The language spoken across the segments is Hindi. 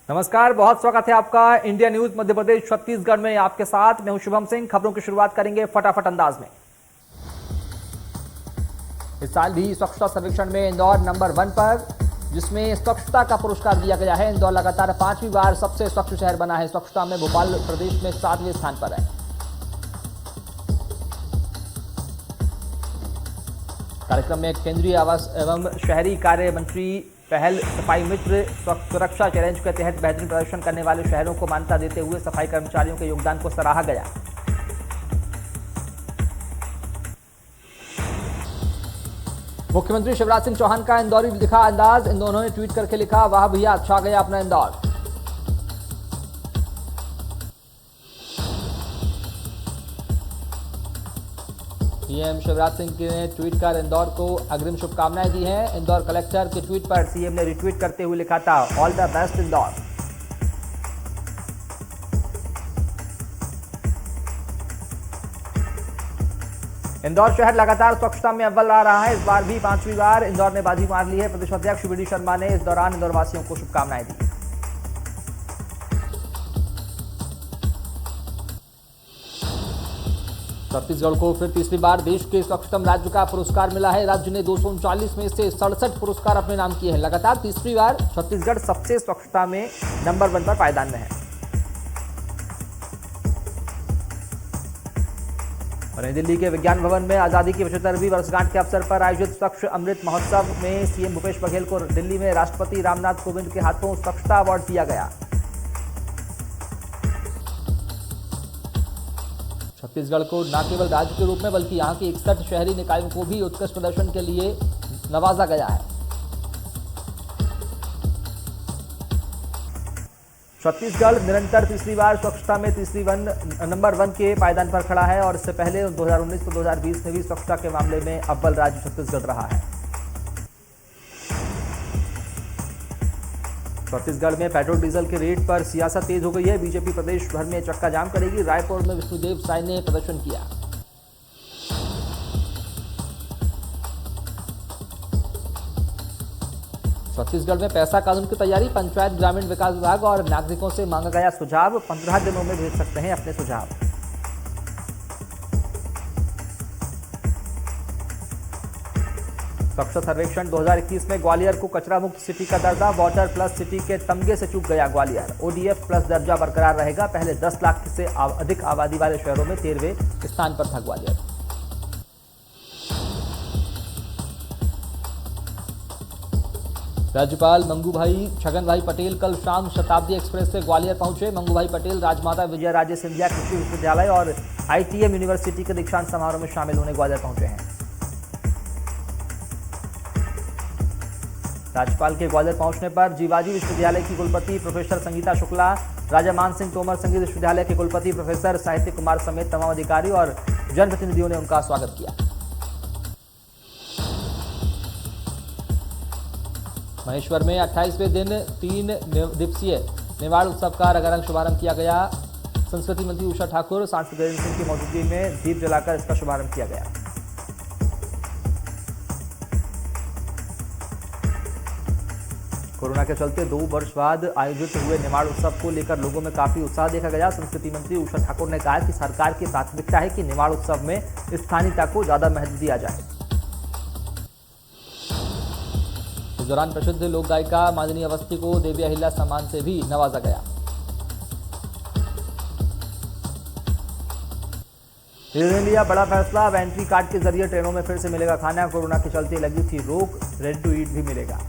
नमस्कार, बहुत स्वागत है आपका इंडिया न्यूज मध्य प्रदेश छत्तीसगढ़ में। आपके साथ मैं हूं शुभम सिंह। खबरों की शुरुआत करेंगे फटाफट अंदाज में। इस साल भी स्वच्छता सर्वेक्षण में इंदौर नंबर 1 पर, जिसमें स्वच्छता का पुरस्कार दिया गया है। इंदौर लगातार 5वीं बार सबसे स्वच्छ शहर बना है। स्वच्छता में भोपाल प्रदेश में 7वें स्थान पर है। कार्यक्रम में केंद्रीय आवास एवं शहरी कार्य मंत्री पहल सफाई मित्र सुरक्षा चैलेंज के तहत बेहतरीन प्रदर्शन करने वाले शहरों को मान्यता देते हुए सफाई कर्मचारियों के योगदान को सराहा गया। मुख्यमंत्री शिवराज सिंह चौहान का इंदौरी दिखा अंदाज। इन दोनों ने ट्वीट करके लिखा, वाह भैया अच्छा गया अपना इंदौर। सीएम शिवराज सिंह ने ट्वीट कर इंदौर को अग्रिम शुभकामनाएं दी हैं। इंदौर कलेक्टर के ट्वीट पर सीएम ने रिट्वीट करते हुए लिखा था, all the best Indore. Indore शहर लगातार स्वच्छता में अव्वल आ रहा है। इस बार भी 5वीं बार इंदौर ने बाजी मार ली है। प्रदेश अध्यक्ष वीडी शर्मा ने इस दौरान इंदौर वासियों को शुभकामनाएं दी। छत्तीसगढ़ को फिर तीसरी बार देश के स्वच्छतम राज्य का पुरस्कार मिला है। राज्य ने 239 में से 67 पुरस्कार अपने नाम किए हैं। लगातार तीसरी बार छत्तीसगढ़ सबसे स्वच्छता में नंबर 1 पर पायदान में है। और नई दिल्ली के विज्ञान भवन में आजादी की 75वीं वर्षगांठ के अवसर पर आयोजित स्वच्छ अमृत महोत्सव में सीएम भूपेश बघेल को दिल्ली में राष्ट्रपति रामनाथ कोविंद के हाथों स्वच्छता अवार्ड दिया गया। छत्तीसगढ़ को न केवल राज्य के रूप में बल्कि यहां के 61 शहरी निकायों को भी उत्कृष्ट प्रदर्शन के लिए नवाजा गया है। छत्तीसगढ़ निरंतर तीसरी बार स्वच्छता में नंबर 1 के पायदान पर खड़ा है और इससे पहले 2019 तो 2020 में भी स्वच्छता के मामले में अव्वल राज्य छत्तीसगढ़ रहा है। छत्तीसगढ़ में पेट्रोल डीजल के रेट पर सियासत तेज हो गई है। बीजेपी प्रदेश भर में चक्का जाम करेगी। रायपुर में विष्णुदेव साय ने प्रदर्शन किया। छत्तीसगढ़ में पैसा कानून की तैयारी। पंचायत ग्रामीण विकास विभाग और नागरिकों से मांगा गया सुझाव। 15 दिनों में भेज सकते हैं अपने सुझाव। स्वच्छता सर्वेक्षण 2021 में ग्वालियर को कचरा मुक्त सिटी का दर्जा। वाटर प्लस सिटी के तमगे से चूक गया ग्वालियर। ओडीएफ प्लस दर्जा बरकरार रहेगा। पहले 10 लाख से अधिक आबादी वाले शहरों में 13वें स्थान पर था ग्वालियर। राज्यपाल मंगूभाई छगनभाई पटेल कल शाम शताब्दी एक्सप्रेस से ग्वालियर पहुंचे। मंगूभाई पटेल राजमाता विजयराजे सिंधिया कृषि विश्वविद्यालय और आईटीएम यूनिवर्सिटी के दीक्षांत समारोह में शामिल होने ग्वालियर पहुंचे हैं। राज्यपाल के ग्वालियर पहुंचने पर जीवाजी विश्वविद्यालय की कुलपति प्रोफेसर संगीता शुक्ला, राजा मान सिंह तोमर संगीत विश्वविद्यालय के कुलपति प्रोफेसर साहित्य कुमार समेत तमाम अधिकारी और जनप्रतिनिधियों ने उनका स्वागत किया। महेश्वर में 28वें दिन 3 दिवसीय निवाड़ उत्सव का रंगारंग शुभारंभ किया गया। संस्कृति मंत्री उषा ठाकुर, सांसद वीरेंद्र सिंह की मौजूदगी में दीप जलाकर इसका शुभारंभ किया गया। कोरोना के चलते 2 वर्ष बाद आयोजित हुए निवाड़ उत्सव को लेकर लोगों में काफी उत्साह देखा गया। संस्कृति मंत्री उषा ठाकुर ने कहा कि सरकार की प्राथमिकता है कि निवाड़ उत्सव में स्थानीयता को ज्यादा महत्व दिया जाए। इस दौरान प्रसिद्ध लोक गायिका मालिनी अवस्थी को देवी अहिल्या सम्मान से भी नवाजा गया। रेलवे ने लिया बड़ा फैसला। अब एंट्री कार्ड के जरिए ट्रेनों में फिर से मिलेगा खाना। कोरोना के चलते लगी थी रोक, रेडी टू ईट भी मिलेगा।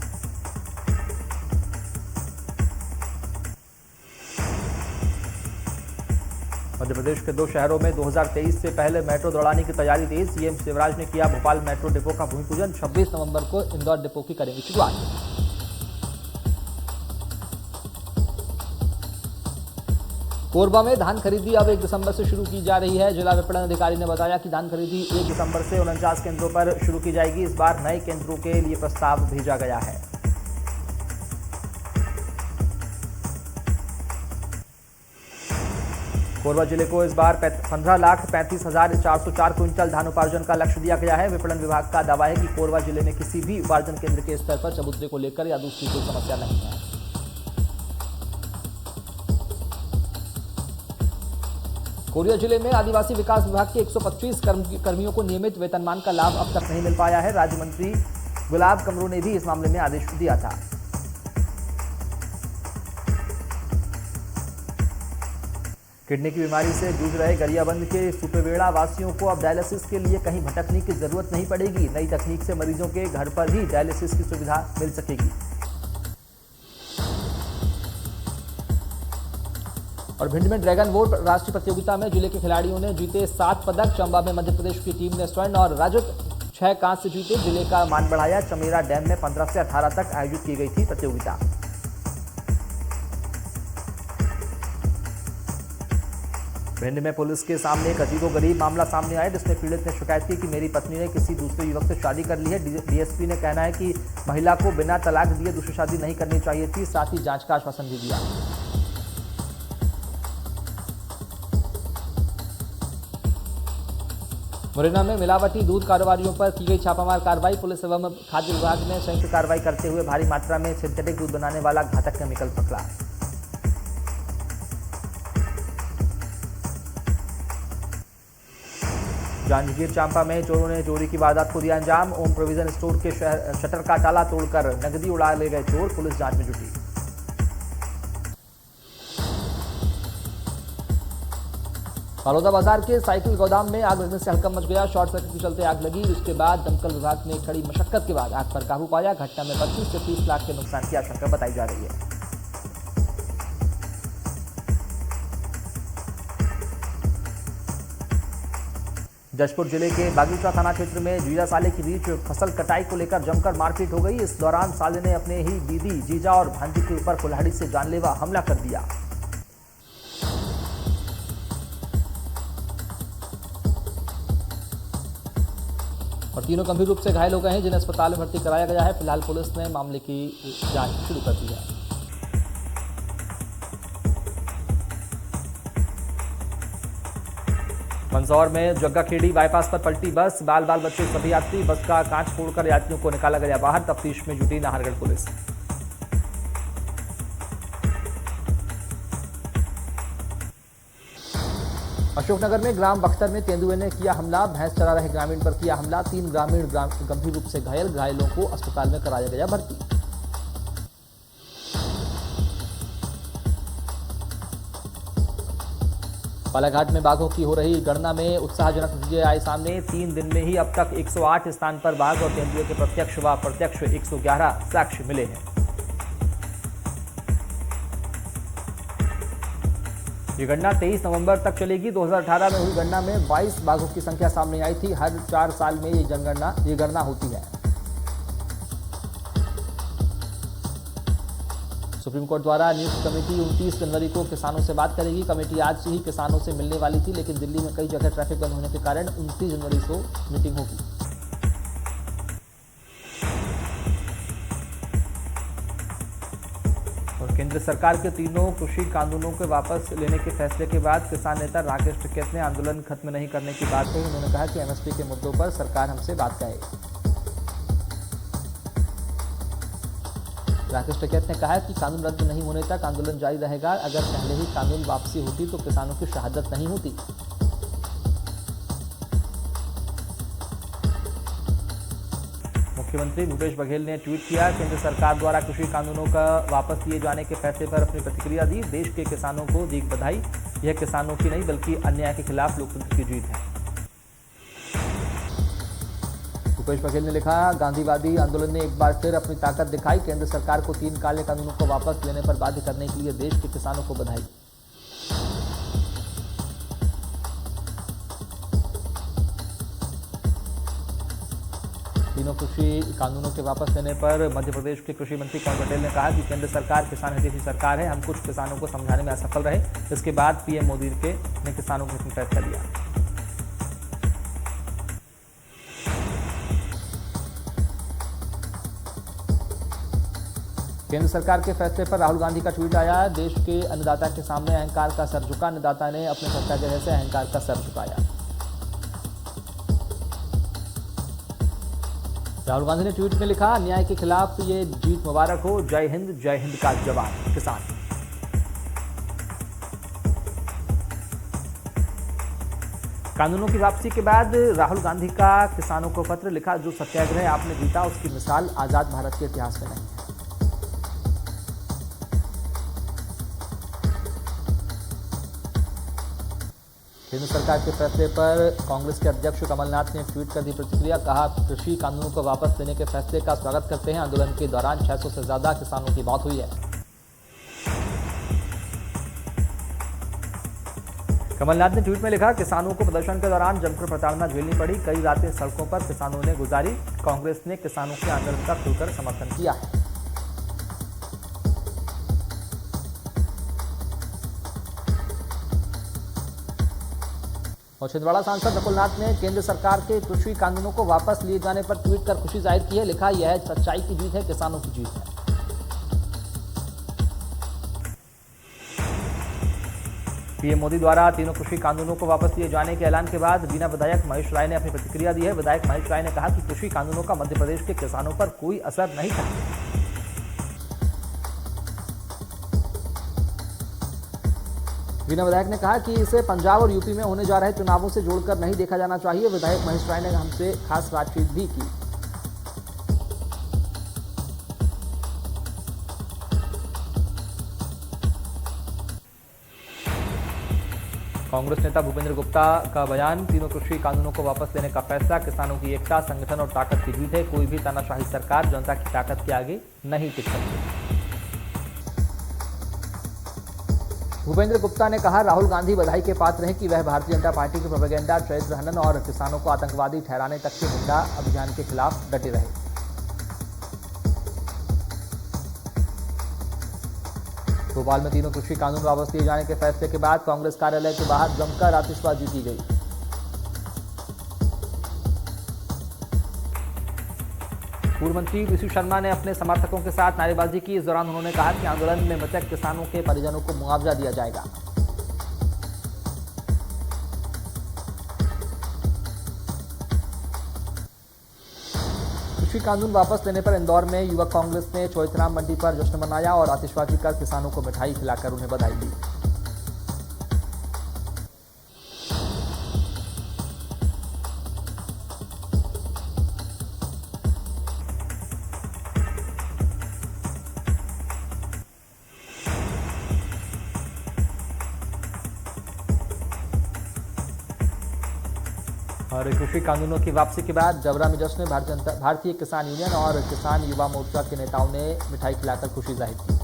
मध्य प्रदेश के 2 शहरों में 2023 से पहले मेट्रो दौड़ाने की तैयारी तेज। सीएम शिवराज ने किया भोपाल मेट्रो डिपो का भूमि पूजन। 26 नवंबर को इंदौर डिपो की करेंगे शुरुआत। कोरबा में धान खरीदी अब 1 दिसंबर से शुरू की जा रही है। जिला विपणन अधिकारी ने बताया कि धान खरीदी 1 दिसंबर से 49 केंद्रों पर शुरू की जाएगी। इस बार नए केंद्रों के लिए प्रस्ताव भेजा गया है। कोरबा जिले को इस बार 15,35,404 क्विंटल धान उपार्जन का लक्ष्य दिया गया है। विपणन विभाग का दावा है कि कोरबा जिले में किसी भी उपार्जन केंद्र के स्तर पर चबूतरे को लेकर या दूसरी कोई समस्या नहीं है। कोरिया जिले में आदिवासी विकास विभाग के 125 कर्मियों को नियमित वेतनमान का लाभ अब तक नहीं मिल पाया है। राज्य मंत्री गुलाब कमरू ने भी इस मामले में आदेश दिया था। किडनी की बीमारी से जूझ रहे गरियाबंद के सुपेबेड़ा वासियों को अब डायलिसिस के लिए कहीं भटकने की जरूरत नहीं पड़ेगी। नई तकनीक से मरीजों के घर पर ही डायलिसिस की सुविधा मिल सकेगी। और भिंड में ड्रैगन बोट राष्ट्रीय प्रतियोगिता में जिले के खिलाड़ियों ने जीते 7 पदक। चंबा में मध्य प्रदेश की टीम ने स्वर्ण और रजत 6 कांस्य जीते। जिले का मान बढ़ाया। चमेरा डैम में 15 से 18 तक आयोजित की गई थी प्रतियोगिता। भिंड में पुलिस के सामने एक अजीबोगरीब मामला सामने आया, जिसमें पीड़ित ने शिकायत की कि मेरी पत्नी ने किसी दूसरे युवक से शादी कर ली है। डीएसपी ने कहना है कि महिला को बिना तलाक दिए दूसरी शादी नहीं करनी चाहिए थी। साथ ही जांच का आश्वासन भी दिया। मुरैना में मिलावटी दूध कारोबारियों पर की गई छापामार कार्रवाई। पुलिस एवं खाद्य विभाग ने संयुक्त कार्रवाई करते हुए भारी मात्रा में सिंथेटिक दूध बनाने वाला घातक केमिकल पकड़ा। जांजगीर चांपा में चोरों ने चोरी की वारदात को दिया अंजाम। ओम प्रोविजन स्टोर के शटर का ताला तोड़कर नकदी उड़ा ले गए चोर। पुलिस जांच में जुटी। बलौदा बाजार के साइकिल गोदाम में आग लगने से हड़कंप मच गया। शॉर्ट सर्किट के चलते आग लगी। इसके बाद दमकल विभाग ने कड़ी मशक्कत के बाद आग पर काबू पाया। घटना में 25 से 30 लाख के नुकसान की आशंका बताई जा रही है। जशपुर जिले के बागीचा थाना क्षेत्र में जीजा साले के बीच फसल कटाई को लेकर जमकर मारपीट हो गई। इस दौरान साले ने अपने ही दीदी, जीजा और भांजी के ऊपर कुल्हाड़ी से जानलेवा हमला कर दिया। और तीनों गंभीर रूप से घायल हो गए हैं, जिन्हें अस्पताल में भर्ती कराया गया है। फिलहाल पुलिस ने मामले की जांच शुरू कर दी है। मंदसौर में जग्गाखेड़ी बाईपास पर पलटी बस। बाल बच्चे सभी यात्री। बस का कांच फोड़कर यात्रियों को निकाला गया बाहर। तफ्तीश में जुटी नाहरगढ़ पुलिस। अशोकनगर में ग्राम बख्तर में तेंदुए ने किया हमला। भैंस चरा रहे ग्रामीण पर किया हमला। 3 ग्रामीण गंभीर रूप से घायल। घायलों को अस्पताल में कराया गया भर्ती। बालाघाट में बाघों की हो रही गणना में उत्साहजनक नतीजे आए सामने। 3 दिन में ही अब तक 108 स्थान पर बाघ और तेंदुए के प्रत्यक्ष व अप्रत्यक्ष 111 साक्ष्य मिले हैं। ये गणना 23 नवंबर तक चलेगी। 2018 में हुई गणना में 22 बाघों की संख्या सामने आई थी। हर 4 साल में ये गणना होती है। सुप्रीम कोर्ट द्वारा नियुक्त कमेटी 29 जनवरी को किसानों से बात करेगी। कमेटी आज से ही किसानों से मिलने वाली थी, लेकिन दिल्ली में कई जगह ट्रैफिक बंद होने के कारण 29 जनवरी को मीटिंग होगी। और केंद्र सरकार के तीनों कृषि कानूनों के वापस लेने के फैसले के बाद किसान नेता राकेश टिकैत ने आंदोलन खत्म नहीं करने की बात कही। उन्होंने कहा कि एमएसपी के मुद्दों पर सरकार हमसे बात करे। राकेश टिकैत ने कहा कि कानून रद्द नहीं होने तक आंदोलन जारी रहेगा। अगर पहले ही कानून वापसी होती तो किसानों की शहादत नहीं होती। मुख्यमंत्री भूपेश बघेल ने ट्वीट किया, केंद्र सरकार द्वारा कृषि कानूनों का वापस लिए जाने के फैसले पर अपनी प्रतिक्रिया दी। देश के किसानों को दी बधाई। यह किसानों की नहीं बल्कि अन्याय के खिलाफ लोकतंत्र की जीत है। भूपेश बघेल ने लिखा, गांधीवादी आंदोलन ने एक बार फिर अपनी ताकत दिखाई। केंद्र सरकार को 3 काले कानूनों को वापस लेने पर बाध्य करने के लिए देश के किसानों को बधाई। तीनों कृषि कानूनों के वापस लेने पर मध्य प्रदेश के कृषि मंत्री कमल पटेल ने कहा कि केंद्र सरकार किसान हितैषी सरकार है। हम कुछ किसानों को समझाने में असफल रहे। इसके बाद पीएम मोदी ने किसानों को हित में फैसला लिया। केंद्र सरकार के फैसले पर राहुल गांधी का ट्वीट आया। देश के अन्नदाता के सामने अहंकार का सर झुका। अन्नदाता ने अपने सत्याग्रह से अहंकार का सर झुकाया। राहुल गांधी ने ट्वीट में लिखा, अन्याय के खिलाफ ये जीत मुबारक हो। जय हिंद का जवान किसान। कानूनों की वापसी के बाद राहुल गांधी का किसानों को पत्र लिखा, जो सत्याग्रह आपने जीता उसकी मिसाल आजाद भारत के इतिहास में नहीं है। केंद्र सरकार के फैसले पर कांग्रेस के अध्यक्ष कमलनाथ ने ट्वीट कर दी प्रतिक्रिया, कहा कृषि कानूनों को वापस लेने के फैसले का स्वागत करते हैं। आंदोलन के दौरान 600 से ज्यादा किसानों की मौत हुई है। कमलनाथ ने ट्वीट में लिखा, किसानों को प्रदर्शन के दौरान जमकर प्रताड़ना झेलनी पड़ी, कई रातें सड़कों पर किसानों ने गुजारी। कांग्रेस ने किसानों के आंदोलन का खुलकर समर्थन किया है। और छिंदवाड़ा सांसद नकुलनाथ ने केंद्र सरकार के कृषि कानूनों को वापस लिए जाने पर ट्वीट कर खुशी जाहिर की है। लिखा, यह सच्चाई की जीत है, किसानों की जीत है। पीएम मोदी द्वारा तीनों कृषि कानूनों को वापस लिए जाने के ऐलान के बाद बीना विधायक महेश राय ने अपनी प्रतिक्रिया दी है। विधायक महेश राय ने कहा कि कृषि कानूनों का मध्य प्रदेश के किसानों पर कोई असर नहीं था। बीना विधायक ने कहा कि इसे पंजाब और यूपी में होने जा रहे चुनावों से जोड़कर नहीं देखा जाना चाहिए। विधायक महेश राय ने हमसे खास बातचीत भी की। कांग्रेस नेता भूपेंद्र गुप्ता का बयान, तीनों कृषि कानूनों को वापस लेने का फैसला किसानों की एकता, संगठन और ताकत की जीत है। कोई भी तानाशाही सरकार जनता की ताकत के आगे नहीं टिक सकती। भूपेंद्र गुप्ता ने कहा, राहुल गांधी बधाई के पात्र हैं कि वह भारतीय जनता पार्टी के प्रोपेगेंडा, चरित्र हनन और किसानों को आतंकवादी ठहराने तक के गुंडा अभियान के खिलाफ डटे रहे। भोपाल में तीनों कृषि कानून वापस लिए जाने के फैसले के बाद कांग्रेस कार्यालय के बाहर जमकर आतिशबाजी की गई। पूर्व मंत्री पीसी शर्मा ने अपने समर्थकों के साथ नारेबाजी की। इस दौरान उन्होंने कहा कि आंदोलन में मृतक किसानों के परिजनों को मुआवजा दिया जाएगा। कृषि कानून वापस लेने पर इंदौर में युवक कांग्रेस ने चौइथराम मंडी पर जश्न मनाया और आतिशबाजी कर किसानों को मिठाई खिलाकर उन्हें बधाई दी। और कृषि कानूनों की वापसी के बाद जबरा में जश्न, भारतीय किसान यूनियन और किसान युवा मोर्चा के नेताओं ने मिठाई खिलाकर खुशी जाहिर की।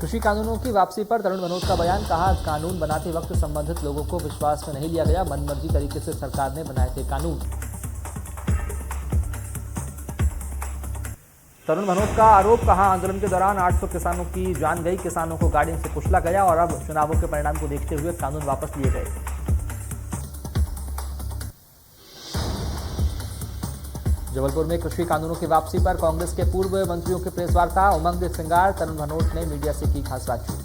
कृषि कानूनों की वापसी पर तरुण मनोज का बयान, कहा कानून बनाते वक्त संबंधित लोगों को विश्वास में नहीं लिया गया, मनमर्जी तरीके से सरकार ने बनाए थे कानून। तरुण मनोज का आरोप, कहा आंदोलन के दौरान 800 किसानों की जान गई, किसानों को गाड़ी से कुचला गया और अब चुनावों के परिणाम को देखते हुए कानून वापस लिए गए। जबलपुर में कृषि कानूनों की वापसी पर कांग्रेस के पूर्व मंत्रियों की प्रेस वार्ता, उमंग सिंगार, तरुण मनोज ने मीडिया से की खास बातचीत।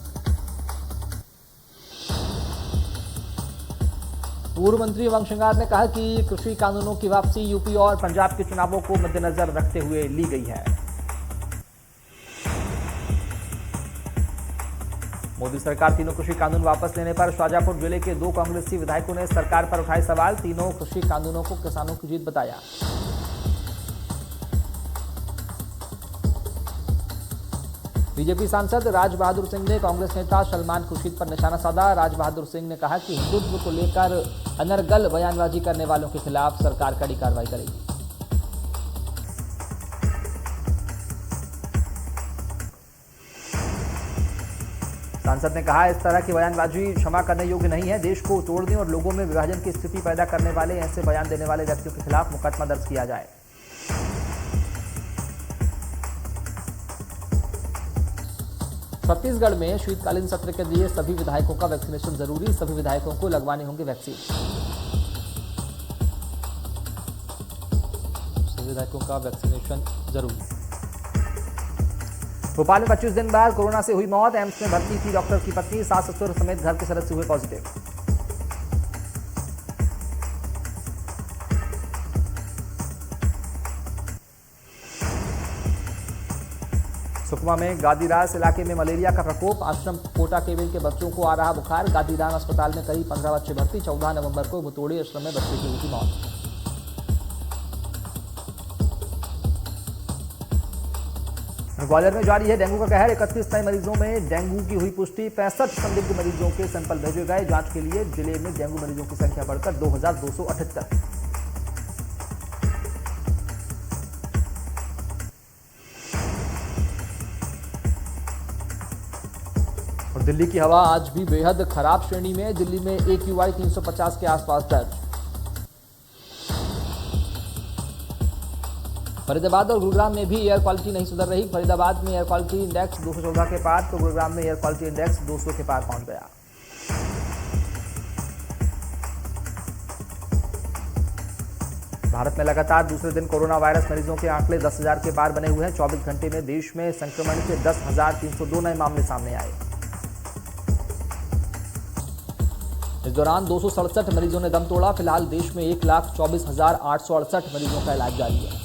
पूर्व मंत्री उमंग सिंगार ने कहा कि कृषि कानूनों की वापसी यूपी और पंजाब के चुनावों को मद्देनजर रखते हुए ली गई है। मोदी सरकार तीनों कृषि कानून वापस लेने पर शाजापुर जिले के 2 कांग्रेसी विधायकों ने सरकार पर उठाए सवाल, तीनों कृषि कानूनों को किसानों की जीत बताया। बीजेपी सांसद राज बहादुर सिंह ने कांग्रेस नेता सलमान खुर्शीद पर निशाना साधा। राज बहादुर सिंह ने कहा कि हिंदुत्व को लेकर अनर्गल बयानबाजी करने वालों के खिलाफ सरकार कड़ी कार्रवाई करेगी। सांसद ने कहा, इस तरह की बयानबाजी क्षमा करने योग्य नहीं है। देश को तोड़ने और लोगों में विभाजन की स्थिति पैदा करने वाले, ऐसे बयान देने वाले व्यक्तियों के खिलाफ मुकदमा दर्ज किया जाए। छत्तीसगढ़ में शीतकालीन सत्र के लिए सभी विधायकों का वैक्सीनेशन जरूरी, सभी विधायकों को लगवानी होंगी वैक्सीन। सभी विधायकों का वैक्सीनेशन जरूरी। भोपाल में 25 दिन बाद कोरोना से हुई मौत, एम्स में भर्ती थी डॉक्टर की पत्नी, सास ससुर समेत घर के सदस्य हुए पॉजिटिव। सुकमा में गादीरास इलाके में मलेरिया का प्रकोप, आश्रम कोटा केबिन के बच्चों को आ रहा बुखार। गादीराम अस्पताल में करीब 15 बच्चे भर्ती। 14 नवंबर को भुतोड़ी आश्रम में बच्चे की हुई थी मौत। ग्वालियर में जारी है डेंगू का कहर। 31 नए मरीजों में डेंगू की हुई पुष्टि। 65 संदिग्ध मरीजों के सैंपल भेजे गए जांच के लिए। जिले में डेंगू मरीजों की संख्या बढ़कर 2278। और दिल्ली की हवा आज भी बेहद खराब श्रेणी में। दिल्ली में AQI 350 के आसपास दर्ज। फरीदाबाद और गुरुग्राम में भी एयर क्वालिटी नहीं सुधर रही। फरीदाबाद में एयर क्वालिटी इंडेक्स 214 के पार तो गुरुग्राम में एयर क्वालिटी इंडेक्स 200 के पार पहुंच गया। भारत में लगातार दूसरे दिन कोरोना वायरस मरीजों के आंकड़े 10,000 के पार बने हुए हैं। 24 घंटे में देश में संक्रमण के 10,302 नए मामले सामने आए। इस दौरान 267 मरीजों ने दम तोड़ा। फिलहाल देश में 1,24,868 मरीजों का इलाज जारी है।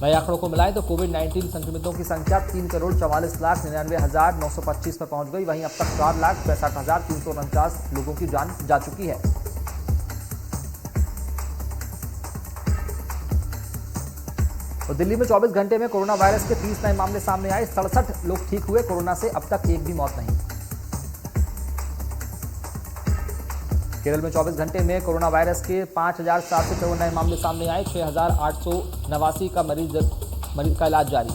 नए आंकड़ों को मिलाएं तो कोविड-19 संक्रमितों की संख्या 3,44,99,925 पर पहुंच गई। वहीं अब तक 4,65,349 लोगों की जान जा चुकी है। और दिल्ली में 24 घंटे में कोरोना वायरस के 30 नए मामले सामने आए। 67 लोग ठीक हुए। कोरोना से अब तक एक भी मौत नहीं। केरल में 24 घंटे में कोरोना वायरस के 5,754 नए मामले सामने आए। 6,889 का मरीज का इलाज जारी।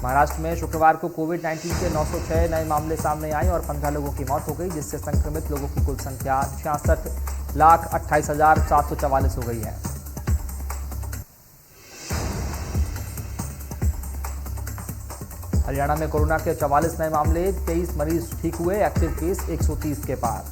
महाराष्ट्र में शुक्रवार को कोविड-19 के 906 नए मामले सामने आए और 15 लोगों की मौत हो गई, जिससे संक्रमित लोगों की कुल संख्या 66,28,744 हो गई है। हरियाणा में कोरोना के 44 नए मामले, 23 मरीज ठीक हुए। एक्टिव केस 130 के पार।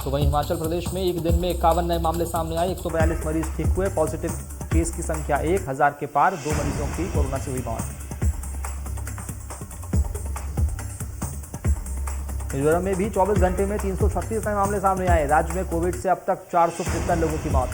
तो वहीं हिमाचल प्रदेश में एक दिन में 51 नए मामले सामने आए। 142 मरीज ठीक हुए। पॉजिटिव केस की संख्या 1,000 के पार। 2 मरीजों की कोरोना से हुई मौत। मिजोरम में भी 24 घंटे में 336 नए मामले सामने आए। राज्य में कोविड से अब तक 455 लोगों की मौत।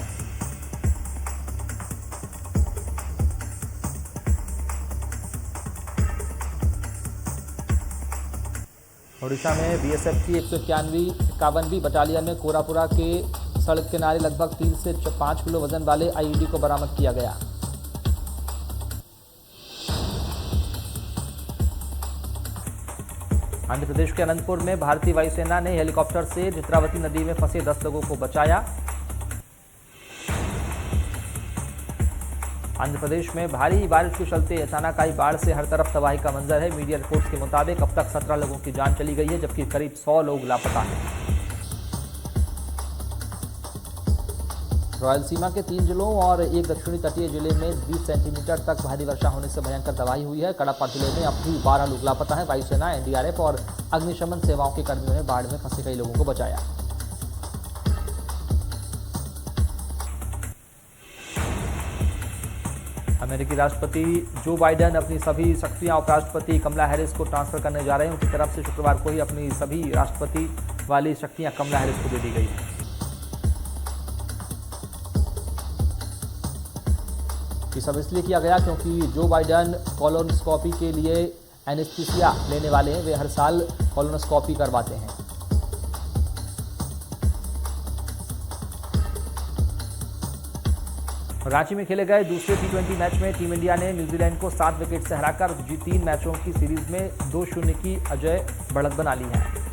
ओडिशा में बीएसएफ की 191वीं बटालियन में कोरापुरा के सड़क किनारे लगभग 3 से 5 किलो वजन वाले आईईडी को बरामद किया गया। आंध्र प्रदेश के अनंतपुर में भारतीय वायुसेना ने हेलीकॉप्टर से चित्रावती नदी में फंसे 10 लोगों को बचाया। आंध्र प्रदेश में भारी बारिश के चलते अचानक आई बाढ़ से हर तरफ तबाही का मंजर है। मीडिया रिपोर्ट्स के मुताबिक अब तक 17 लोगों की जान चली गई है, जबकि करीब 100 लोग लापता हैं। रायलसीमा के 3 जिलों और एक दक्षिणी तटीय जिले में 20 सेंटीमीटर तक भारी वर्षा होने से भयंकर तबाही हुई है। कड़प्पा जिले में अब भी 12 लोग लापता हैं। वायुसेना, एनडीआरएफ और अग्निशमन सेवाओं के कर्मियों ने बाढ़ में फंसे कई लोगों को बचाया। अमेरिकी राष्ट्रपति जो बाइडेन अपनी सभी शक्तियां उपराष्ट्रपति कमला हैरिस को ट्रांसफर करने जा रहे हैं। उनकी तरफ से शुक्रवार को ही अपनी सभी राष्ट्रपति वाली शक्तियां कमला हैरिस को दे दी गई हैं। ये सब इसलिए किया गया क्योंकि जो बाइडेन कोलोनोस्कोपी के लिए एनेस्थीसिया लेने वाले हैं। वे हर साल कोलोनोस्कोपी करवाते हैं। रांची में खेले गए दूसरे T20 मैच में टीम इंडिया ने न्यूजीलैंड को 7 विकेट से हराकर 3 मैचों की सीरीज में 2-0 की अजेय बढ़त बना ली है।